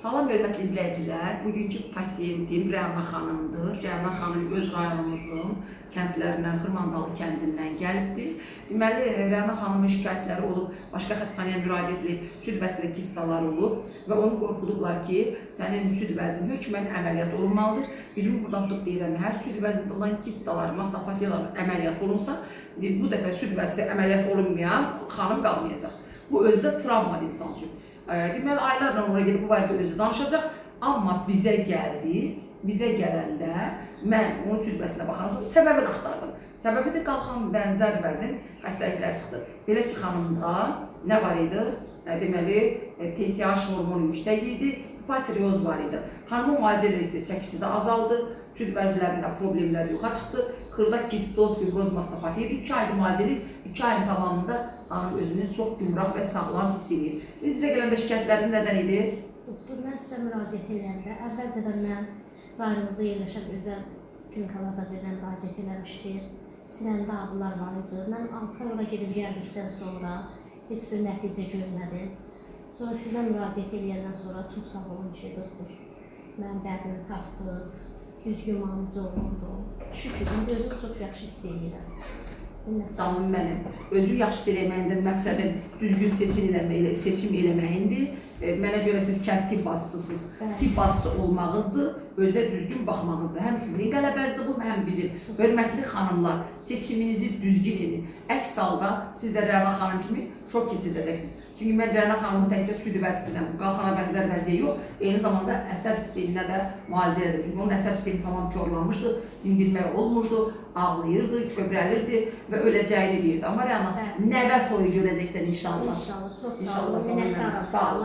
Salam hörmətli izləyicilər, bugünkü pasiyentim Rəna xanımdır. Rəna xanım öz rayonumuzun kəndlərindən, Xırmandalı kəndindən gəlibdir. Deməli, Rəna xanımın şikayətləri olub, başqa xəstəxanaya müraciət edib, süd vəzində kistalar olub və onu qorxudublar ki, sənin süd vəzin hökmən əməliyyat olunmalıdır. Bizim buradan tutub deyirəm, hər süd vəzində olan kistalar, mastopatiyalar əməliyyat olunsa, bu dəfə süd vəzində əməliyyat olunmayan xanım qalmayacaq. Bu özü də travmadır insan üçün. Deməli, aylarla oraya gedib bu barədə özü danışacaq, amma bizə gəldi, bizə gələndə mən onun südbəsinə baxan sonra səbəbini axtardım. Səbəbi də qalxan bənzər vəzin xəstəliklər çıxdı. Belə ki, xanımda nə var idi? Deməli, TSH hormonu yüksək idi, hipotireoz var idi. Xanımın müalicə edilisi çəkisi də azaldı, süd vəzlərində problemlər yoxa çıxdı. Xırda kistoz, fibroz, mastopatiya idi. 2 ayda müalicə edib, 2 ayın tamamında xanım özünü çox gümrah və sağlam hiss edir. Siz bizə gələndə şikayətləriniz nədən idi? Doktor, mən sizə müraciət edəndə, əvvəlcədən mən rayonumuzda yerləşən özəl klinikalarda verilən müraciət eləmişdir. Sinəmdə ağrılar var idi. Mən 6 ay ora gedib gəldikdən sonra heç bir nəticə görmədim. Sonra sizə müraciət edəndən sonra çox sağ olun ki, doktor, mənim dərdimi tapdınız, düzgün müalicə olundu. Şükür, özümü çox yaxşı hiss edirəm. Canım mənim, özü yaxşı eləməyində məqsədin düzgün seçim eləməyindir. Mənə görə siz kənd tibb bacısısınız. Tibb bacısı olmağınızdır, özə düzgün baxmağınızdır. Həm sizin qələbəzdir bu, həm bizim. Hörmətli xanımlar, seçiminizi düzgün edin. Əks halda siz də Rəna xanım kimi şok keçirdəcəksiniz. Çünki mən Rəna xanımın təkcə süd vəziyyətinə, qalxana bənzər vəziyyə yox, eyni zamanda əsəb sisteminə də müalicə edir. Çünki onun əsəb sistemi tamam korlanmışdı, dindirmək olmurdu, ağlayırdı, kövrəlirdi və öləcəyini deyirdi. Amma Rəna, nəvə toyu görəcəksən inşallah. İnşallah, çox sağ olun. Sağ olun.